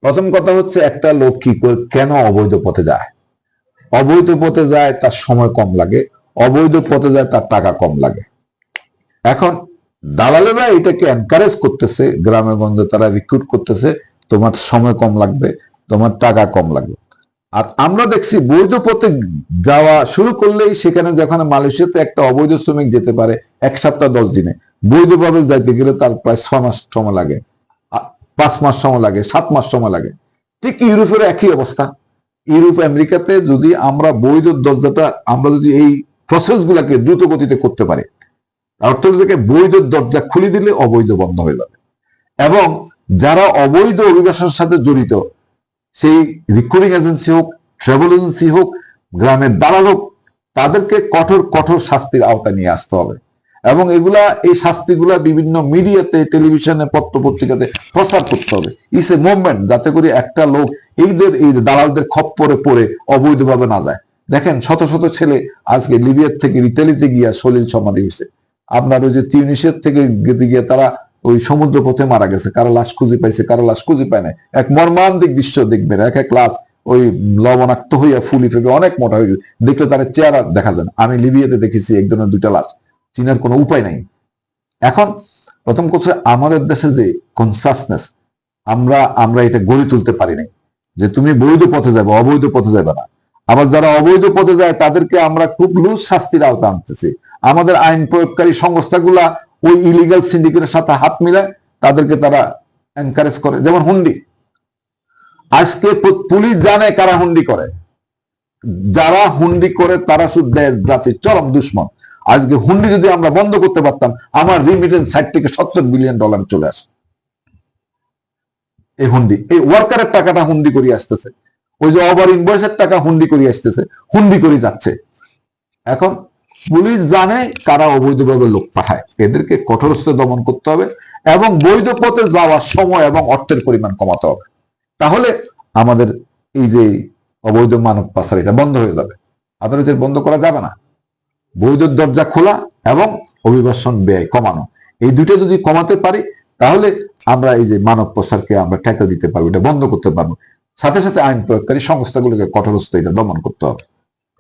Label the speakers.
Speaker 1: প্রথম কথা হচ্ছে একটা লোক কি করে কেন অবৈধ পথে যায়? অবৈধ পথে যায় তার সময় কম লাগে, অবৈধ পথে যায় তার টাকা কম লাগে। এখন দালালেরা এটাকে এনকারেজ করতেছে, গ্রামে গঞ্জে তারা রিক্রুট করতেছে, তোমার সময় কম লাগবে, তোমার টাকা কম লাগবে। আর আমরা দেখছি বৈধ পথে যাওয়া শুরু করলেই সেখানে যখন মালয়েশিয়াতে একটা অবৈধ শ্রমিক যেতে পারে 1 সপ্তাহ 10 দিনে, বৈধভাবে যাইতে গেলে তার প্রায় 6 মাস সময় লাগে, 5 মাস সময় লাগে, 7 মাস সময় লাগে। ঠিক ইউরোপের একই অবস্থা। ইউরোপ আমেরিকাতে যদি আমরা বৈধ দরজাটা, আমরা যদি এই প্রসেস গুলাকে দ্রুত গতিতে করতে পারি, অর্থনীতিকে বৈধ দরজা খুলে দিলে অবৈধ বন্ধ হয়ে যাবে। এবং যারা অবৈধ অভিবাসনের সাথে জড়িত, সেই রিক্রুটিং এজেন্সি হোক, ট্রাভেল এজেন্সি হোক, গ্রামের দালাল হোক, তাদেরকে কঠোর কঠোর শাস্তির আওতায় নিয়ে আসতে হবে। এবং এগুলা, এই শাস্তিগুলা বিভিন্ন মিডিয়াতে, টেলিভিশনে, পত্র পত্রিকাতে প্রচার করতে হবে। ইস এ মুভমেন্ট, যাতে করে একটা লোক এই দালালদের খপ্পরে পড়ে অবৈধভাবে না যায়। দেখেন শত শত ছেলে আজকে লিবিয়ার থেকে ইতালিতে গিয়া সলিল সমাধি হয়েছে। আপনার ওই যে তিউনিসিয়ার থেকে গিয়ে তারা ওই সমুদ্র পথে মারা গেছে, কারো লাশ খুঁজে পাইছে, কারো লাশ খুঁজে পায় না। এক মর্মান্তিক দৃশ্য দেখবেন, এক এক লাশ ওই লবণাক্ত হইয়া ফুলি ফেপে অনেক মোটা হয়ে গেছে, দেখলে তার চেহারা দেখা যায় না। আমি লিবিয়াতে দেখেছি একজনের 2টা লাশ, চিনার কোনো উপায় নাই। এখন প্রথম কথা, আমাদের দেশে যে কনসাসনেস, আমরা এটা গড়ে তুলতে পারি নাই যে তুমি বৈধ পথে যাবে, অবৈধ পথে যাবে না। আবার যারা অবৈধ পথে যায় তাদেরকে আমরা খুব লুজ শাস্তির আওতা আনতেছি। আমাদের আইন প্রয়োগকারী সংস্থাগুলা ওই ইলিগাল সিন্ডিকেটের সাথে হাত মিলায় তাদেরকে তারা এনকারেজ করে। যেমন হুন্ডি, আজকে পুলিশ জানে কারা হুন্ডি করে। যারা হুন্ডি করে তারা শুধু জাতির চরম দুশ্মন। আজকে হুন্ডি যদি আমরা বন্ধ করতে পারতাম, আমার রিমিটেন্স 60 থেকে 70 বিলিয়ন ডলার চলে আসে। এই হুন্ডি, এই ওয়ার্কারের টাকাটা হুন্ডি করে আসতেছে, ওই যে ওভার ইনভয়েসের টাকা হুন্ডি করে আসতেছে, হুন্ডি করে যাচ্ছে। এখন পুলিশ জানে কারা অবৈধভাবে লোক পাঠায়, এদেরকে কঠোরস্থ দমন করতে হবে এবং বৈধ পথে যাওয়ার সময় এবং অর্থের পরিমাণ কমাতে হবে। তাহলে আমাদের এই যে অবৈধ মানব পাচার, এটা বন্ধ হয়ে যাবে। আদালতের বন্ধ করা যাবে না। বৈধ দরজা খোলা এবং অভিবাসন ব্যয় কমানো, এই দুইটা যদি কমাতে পারি, তাহলে আমরা এই যে মানব পাচারকে আমরা ট্যাকল দিতে পারবো, এটা বন্ধ করতে পারবো। সাথে সাথে আইন প্রয়োগকারী সংস্থাগুলোকে কঠোরস্থ এটা দমন করতে হবে।